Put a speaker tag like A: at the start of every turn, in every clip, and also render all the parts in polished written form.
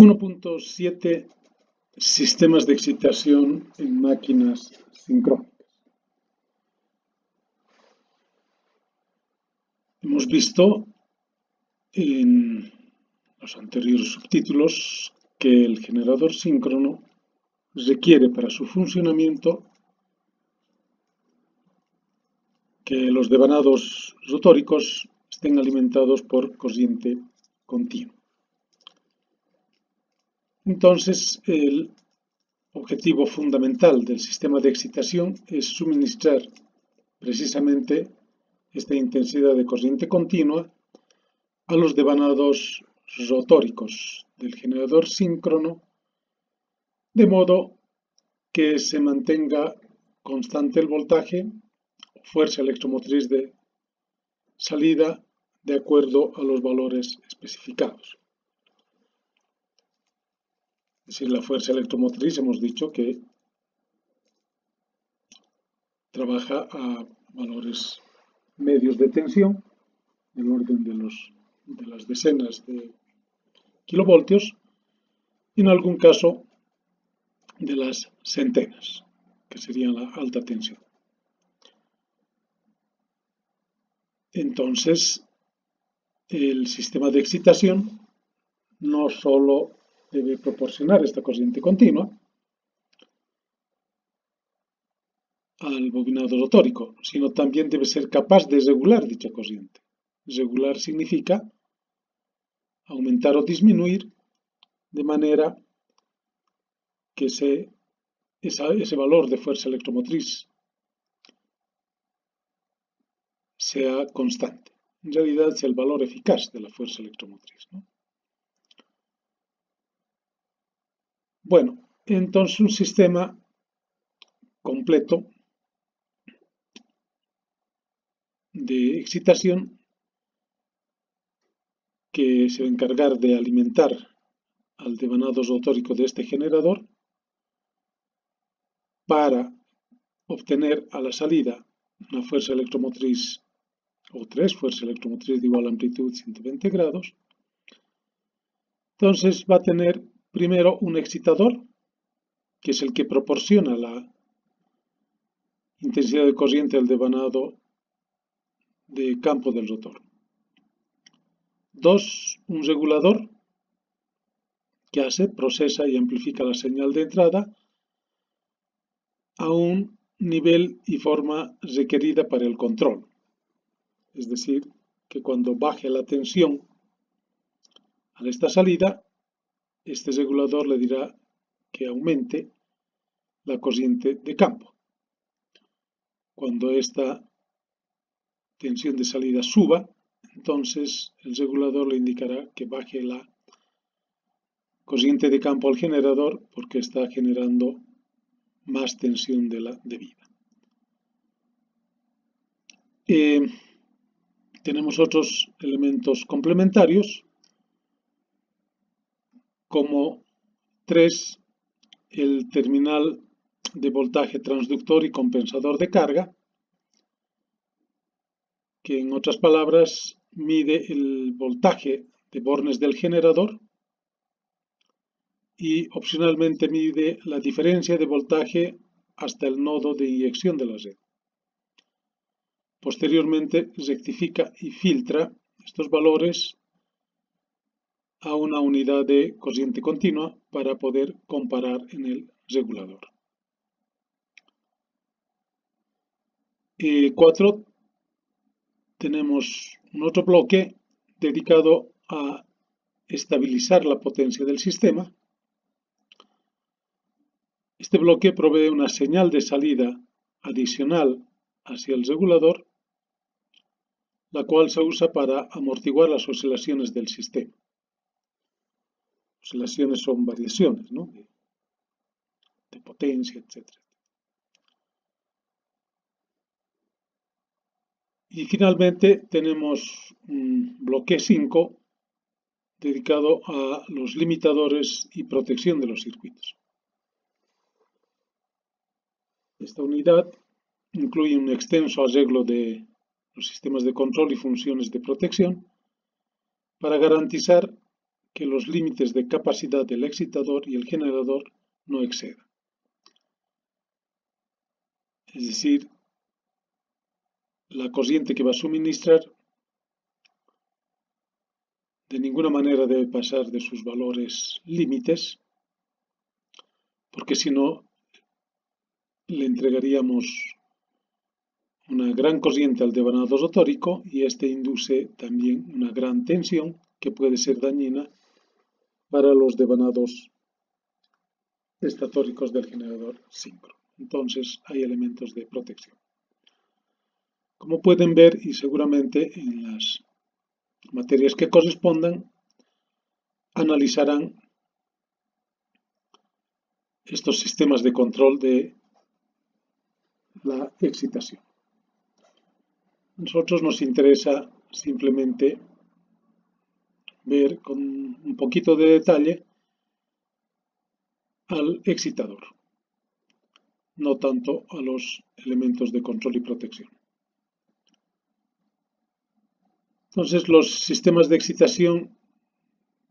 A: 1.7 Sistemas de excitación en máquinas sincrónicas. Hemos visto en los anteriores subtítulos que el generador síncrono requiere para su funcionamiento que los devanados rotóricos estén alimentados por corriente continua. Entonces, el objetivo fundamental del sistema de excitación es suministrar precisamente esta intensidad de corriente continua a los devanados rotóricos del generador síncrono, de modo que se mantenga constante el voltaje o fuerza electromotriz de salida de acuerdo a los valores especificados. Es decir, la fuerza electromotriz hemos dicho que trabaja a valores medios de tensión, del orden de las decenas de kilovoltios, y en algún caso de las centenas, que serían la alta tensión. Entonces, el sistema de excitación no solo debe proporcionar esta corriente continua al bobinado rotórico, sino también debe ser capaz de regular dicha corriente. Regular significa aumentar o disminuir de manera que ese valor de fuerza electromotriz sea constante. En realidad es el valor eficaz de la fuerza electromotriz, ¿no? Bueno, entonces un sistema completo de excitación que se va a encargar de alimentar al devanado rotórico de este generador para obtener a la salida una fuerza electromotriz o tres fuerzas electromotrices de igual amplitud 120 grados. Entonces va a tener primero un excitador, que es el que proporciona la intensidad de corriente al devanado de campo del rotor. Dos, un regulador que procesa y amplifica la señal de entrada a un nivel y forma requerida para el control. Es decir, que cuando baje la tensión a esta salida, este regulador le dirá que aumente la corriente de campo. Cuando esta tensión de salida suba, entonces el regulador le indicará que baje la corriente de campo al generador porque está generando más tensión de la debida. Tenemos otros elementos complementarios, como 3, el terminal de voltaje transductor y compensador de carga, que en otras palabras mide el voltaje de bornes del generador y opcionalmente mide la diferencia de voltaje hasta el nodo de inyección de la red. Posteriormente rectifica y filtra estos valores a una unidad de corriente continua para poder comparar en el regulador. 4. Tenemos un otro bloque dedicado a estabilizar la potencia del sistema. Este bloque provee una señal de salida adicional hacia el regulador, la cual se usa para amortiguar las oscilaciones del sistema. Oscilaciones son variaciones, ¿no?, de potencia, etc. Y finalmente tenemos un bloque 5 dedicado a los limitadores y protección de los circuitos. Esta unidad incluye un extenso arreglo de los sistemas de control y funciones de protección para garantizar que los límites de capacidad del excitador y el generador no excedan. Es decir, la corriente que va a suministrar de ninguna manera debe pasar de sus valores límites, porque si no, le entregaríamos una gran corriente al devanado rotórico y este induce también una gran tensión que puede ser dañina para los devanados estatóricos del generador síncrono. Entonces hay elementos de protección. Como pueden ver, y seguramente en las materias que correspondan, analizarán estos sistemas de control de la excitación. A nosotros nos interesa simplemente ver con un poquito de detalle al excitador, no tanto a los elementos de control y protección. Entonces, los sistemas de excitación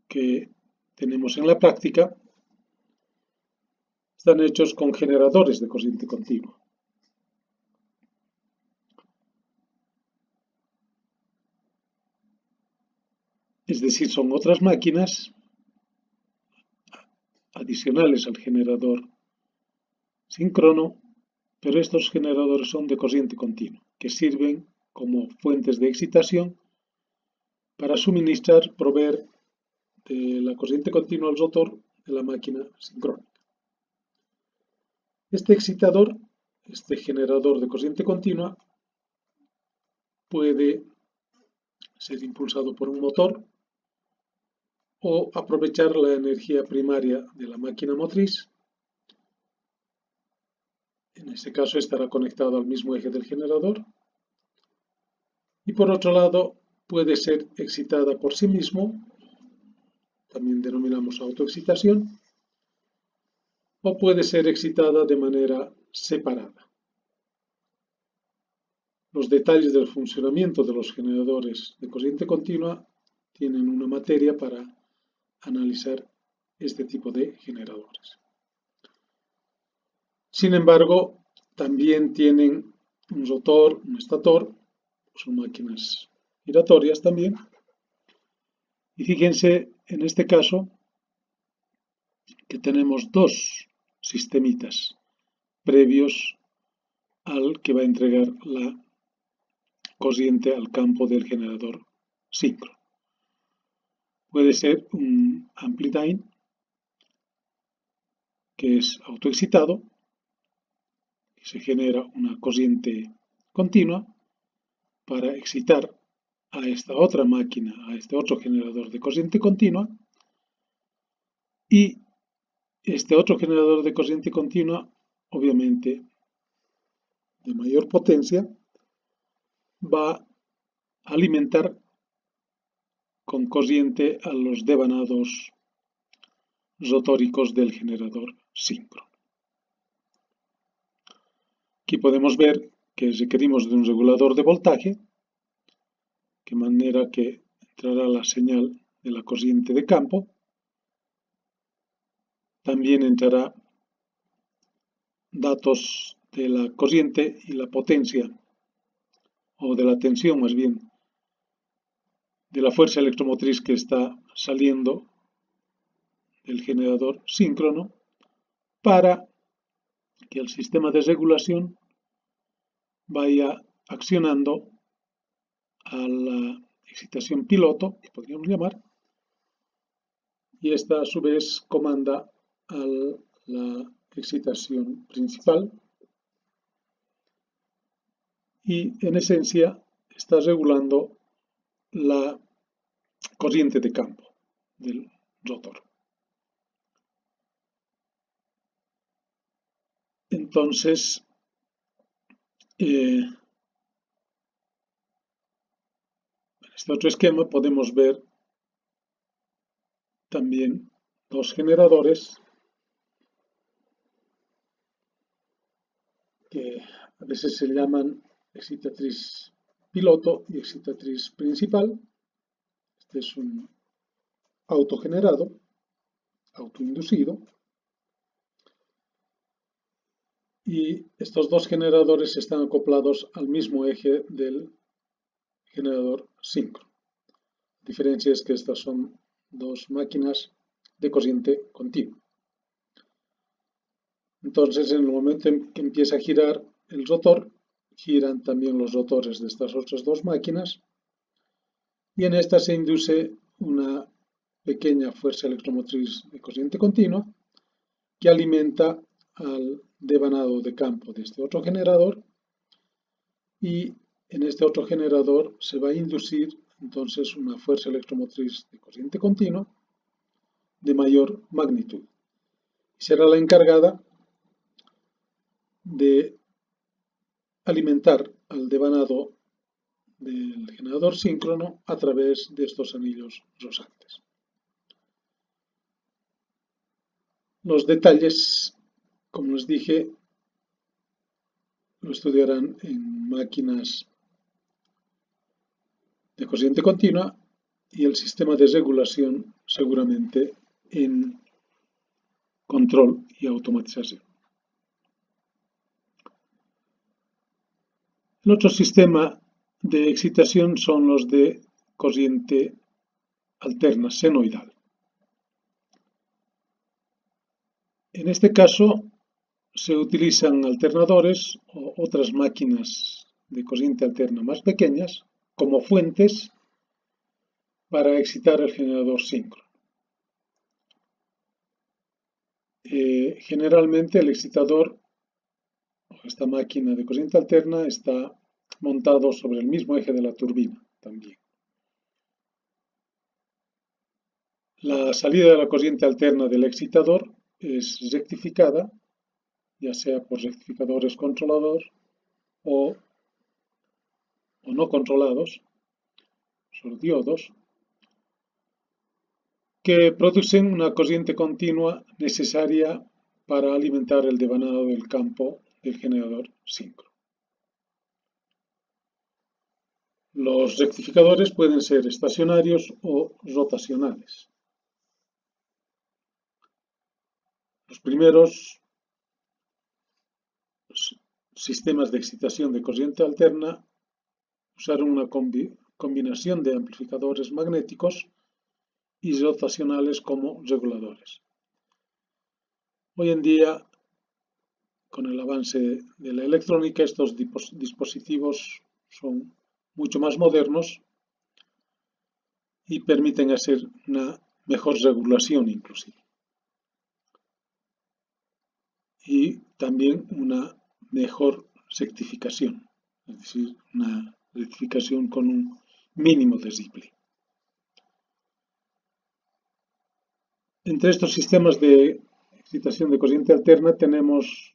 A: que tenemos en la práctica están hechos con generadores de corriente continua. Es decir, son otras máquinas adicionales al generador síncrono, pero estos generadores son de corriente continua, que sirven como fuentes de excitación para suministrar, proveer de la corriente continua al rotor de la máquina sincrónica. Este excitador, este generador de corriente continua, puede ser impulsado por un motor o aprovechar la energía primaria de la máquina motriz. En este caso estará conectado al mismo eje del generador. Y por otro lado, puede ser excitada por sí mismo, también denominamos autoexcitación, o puede ser excitada de manera separada. Los detalles del funcionamiento de los generadores de corriente continua tienen una materia para analizar este tipo de generadores. Sin embargo, también tienen un rotor, un estator, son máquinas giratorias también. Y fíjense en este caso que tenemos dos sistemitas previos al que va a entregar la corriente al campo del generador síncrono. Puede ser un amplidyne, que es autoexcitado, y se genera una corriente continua para excitar a esta otra máquina, a este otro generador de corriente continua, y este otro generador de corriente continua, obviamente de mayor potencia, va a alimentar con corriente a los devanados rotóricos del generador síncrono. Aquí podemos ver que requerimos de un regulador de voltaje, de manera que entrará la señal de la corriente de campo. También entrará datos de la corriente y la potencia, o de la tensión más bien, de la fuerza electromotriz que está saliendo del generador síncrono, para que el sistema de regulación vaya accionando a la excitación piloto, que podríamos llamar, y esta a su vez comanda a la excitación principal y en esencia está regulando la corriente de campo del rotor. Entonces, en este otro esquema podemos ver también dos generadores que a veces se llaman excitatriz piloto y excitatriz principal. Este es un autogenerado, autoinducido, y estos dos generadores están acoplados al mismo eje del generador síncrono. La diferencia es que estas son dos máquinas de corriente continua. Entonces, en el momento en que empieza a girar el rotor, giran también los rotores de estas otras dos máquinas, y en esta se induce una pequeña fuerza electromotriz de corriente continua que alimenta al devanado de campo de este otro generador, y en este otro generador se va a inducir entonces una fuerza electromotriz de corriente continua de mayor magnitud. Será la encargada de alimentar al devanado del generador síncrono a través de estos anillos rosantes. Los detalles, como les dije, lo estudiarán en máquinas de corriente continua y el sistema de regulación seguramente en control y automatización. El otro sistema de excitación son los de corriente alterna senoidal. En este caso se utilizan alternadores o otras máquinas de corriente alterna más pequeñas como fuentes para excitar el generador síncrono. Generalmente el excitador o esta máquina de corriente alterna está montado sobre el mismo eje de la turbina también. La salida de la corriente alterna del excitador es rectificada, ya sea por rectificadores controlados o no controlados, son diodos, que producen una corriente continua necesaria para alimentar el devanado del campo del generador síncrono. Los rectificadores pueden ser estacionarios o rotacionales. Los primeros sistemas de excitación de corriente alterna usaron una combinación de amplificadores magnéticos y rotacionales como reguladores. Hoy en día, con el avance de la electrónica, estos dispositivos son mucho más modernos y permiten hacer una mejor regulación inclusive. Y también una mejor rectificación, es decir, una rectificación con un mínimo de ripple. Entre estos sistemas de excitación de corriente alterna tenemos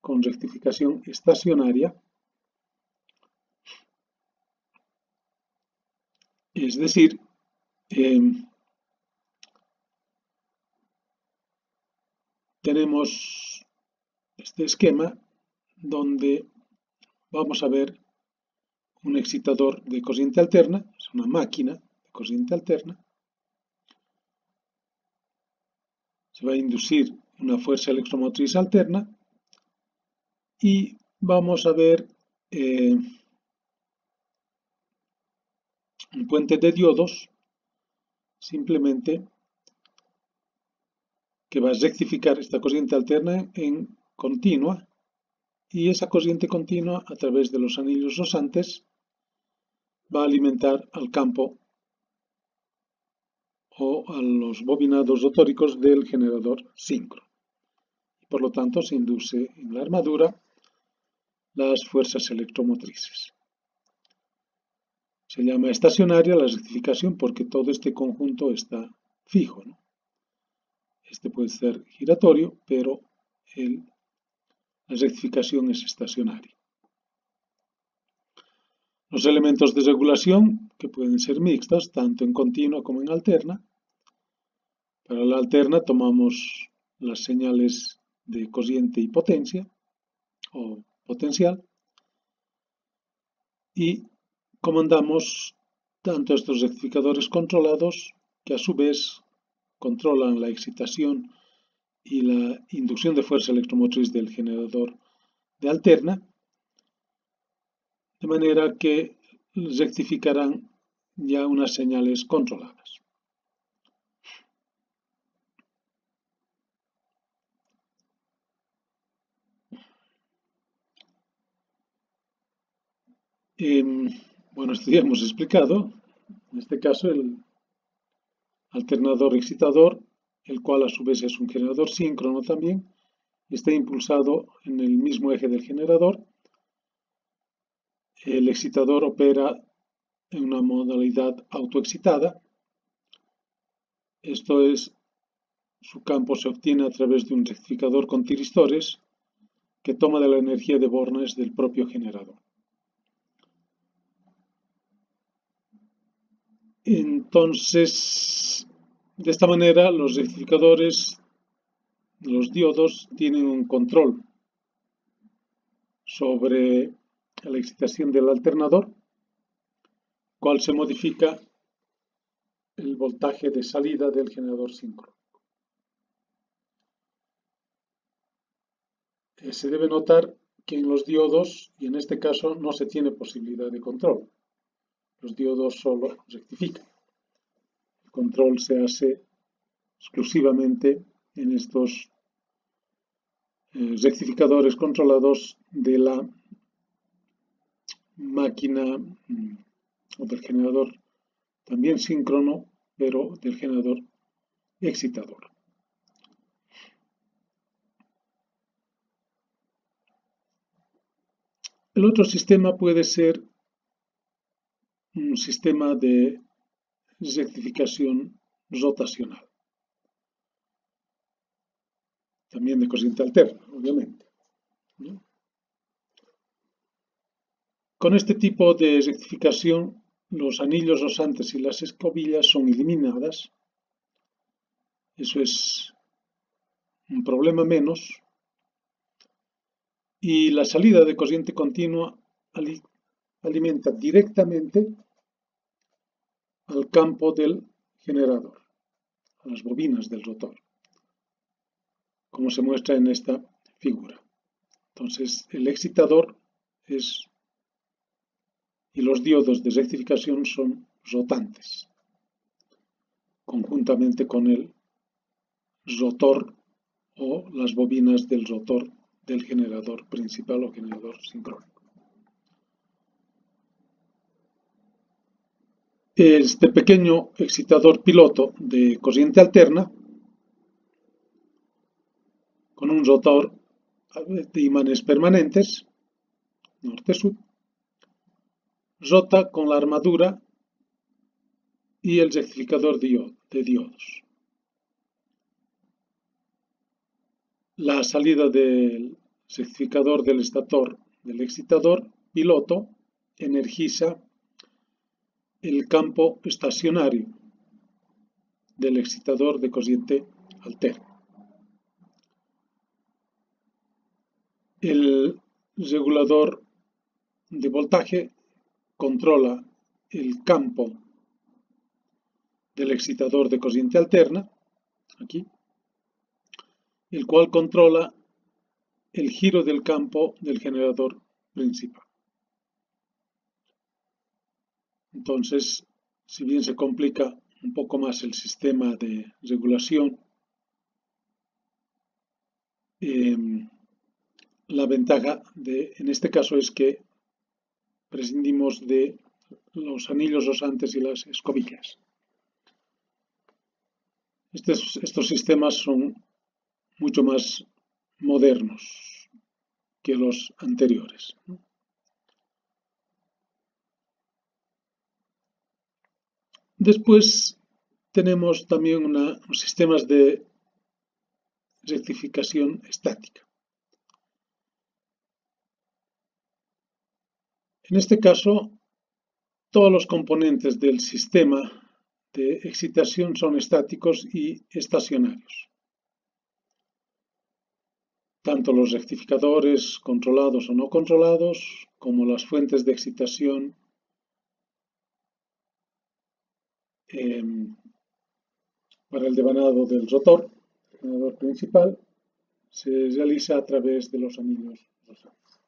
A: con rectificación estacionaria, es decir, tenemos este esquema donde vamos a ver un excitador de corriente alterna, es una máquina de corriente alterna. Se va a inducir una fuerza electromotriz alterna y vamos a ver un puente de diodos simplemente que va a rectificar esta corriente alterna en continua, y esa corriente continua a través de los anillos rosantes va a alimentar al campo o a los bobinados rotóricos del generador síncrono. Por lo tanto, se induce en la armadura las fuerzas electromotrices. Se llama estacionaria la rectificación porque todo este conjunto está fijo, ¿no? Este puede ser giratorio, pero la rectificación es estacionaria. Los elementos de regulación, que pueden ser mixtos, tanto en continua como en alterna. Para la alterna tomamos las señales de corriente y potencia, o potencial, y comandamos tanto estos rectificadores controlados, que a su vez controlan la excitación y la inducción de fuerza electromotriz del generador de alterna, de manera que rectificarán ya unas señales controladas. Bueno, esto ya hemos explicado, en este caso el alternador excitador, el cual a su vez es un generador síncrono también, está impulsado en el mismo eje del generador. El excitador opera en una modalidad autoexcitada. Esto es, su campo se obtiene a través de un rectificador con tiristores que toma de la energía de Bornes del propio generador. Entonces, de esta manera, los rectificadores, los diodos, tienen un control sobre la excitación del alternador, cual se modifica el voltaje de salida del generador síncrono. Se debe notar que en los diodos, y en este caso, no se tiene posibilidad de control. Los diodos solo rectifican. El control se hace exclusivamente en estos rectificadores controlados de la máquina o del generador también síncrono, pero del generador excitador. El otro sistema puede ser un sistema de rectificación rotacional, también de corriente alterna, obviamente, ¿no? Con este tipo de rectificación, los anillos rosantes y las escobillas son eliminadas. Eso es un problema menos. Y la salida de corriente continua alimenta directamente al campo del generador, a las bobinas del rotor, como se muestra en esta figura. Entonces, el excitador y los diodos de rectificación son rotantes, conjuntamente con el rotor o las bobinas del rotor del generador principal o generador sincrónico. Este pequeño excitador piloto de corriente alterna, con un rotor de imanes permanentes, norte-sur, rota con la armadura y el rectificador de diodos. La salida del rectificador del estator del excitador piloto energiza el campo estacionario del excitador de corriente alterna. El regulador de voltaje controla el campo del excitador de corriente alterna, aquí, el cual controla el giro del campo del generador principal. Entonces, si bien se complica un poco más el sistema de regulación, la ventaja en este caso es que prescindimos de los anillos rosantes y las escobillas. Estos sistemas son mucho más modernos que los anteriores, ¿no? Después tenemos también sistemas de rectificación estática. En este caso, todos los componentes del sistema de excitación son estáticos y estacionarios. Tanto los rectificadores controlados o no controlados, como las fuentes de excitación para el devanado del rotor, el generador principal, se realiza a través de los anillos rosantes.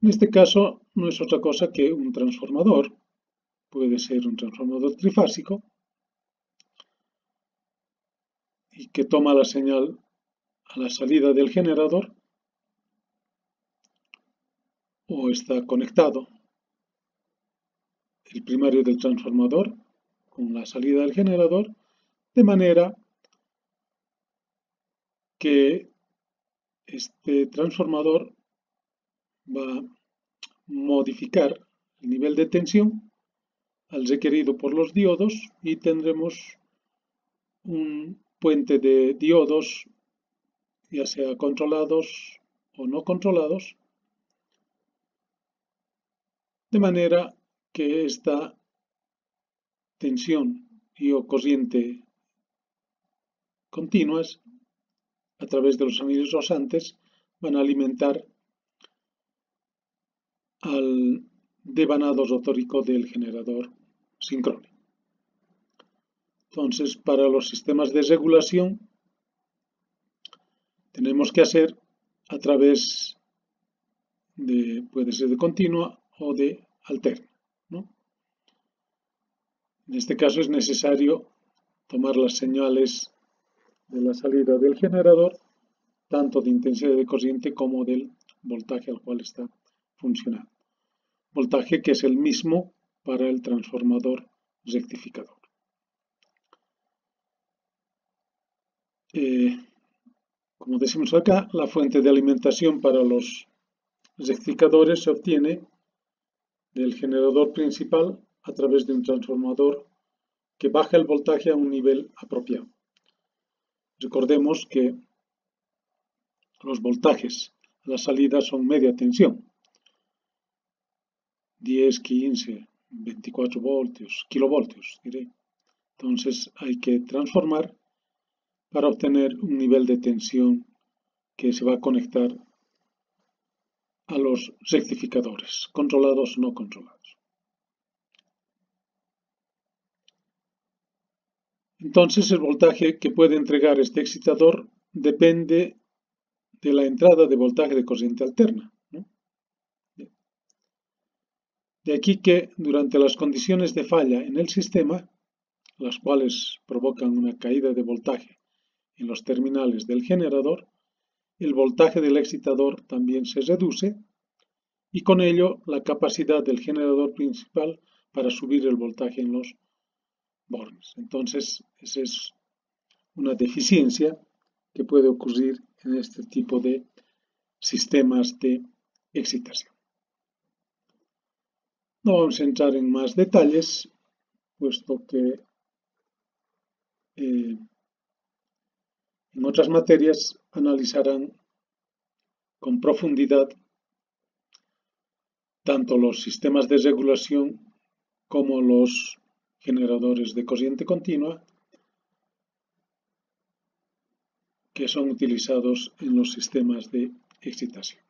A: En este caso no es otra cosa que un transformador. Puede ser un transformador trifásico y que toma la señal a la salida del generador o está conectado el primario del transformador con la salida del generador, de manera que este transformador va a modificar el nivel de tensión al requerido por los diodos y tendremos un puente de diodos, ya sea controlados o no controlados, de manera que esta tensión y o corriente continuas a través de los anillos rosantes van a alimentar al devanado rotórico del generador sincrónico. Entonces, para los sistemas de regulación, tenemos que hacer a través de, puede ser de continua o de alterna, ¿no? En este caso es necesario tomar las señales de la salida del generador, tanto de intensidad de corriente como del voltaje al cual está funcionando. Voltaje que es el mismo para el transformador rectificador. Como decimos acá, la fuente de alimentación para los rectificadores se obtiene del generador principal a través de un transformador que baja el voltaje a un nivel apropiado. Recordemos que los voltajes a la salida son media tensión, 10, 15, 24 voltios, kilovoltios, diré. Entonces hay que transformar para obtener un nivel de tensión que se va a conectar a los rectificadores, controlados o no controlados. Entonces el voltaje que puede entregar este excitador depende de la entrada de voltaje de corriente alterna, ¿no? De aquí que durante las condiciones de falla en el sistema, las cuales provocan una caída de voltaje en los terminales del generador, el voltaje del excitador también se reduce y con ello la capacidad del generador principal para subir el voltaje en los bornes. Entonces, esa es una deficiencia que puede ocurrir en este tipo de sistemas de excitación. No vamos a entrar en más detalles, puesto que en otras materias analizarán con profundidad tanto los sistemas de regulación como los generadores de corriente continua que son utilizados en los sistemas de excitación.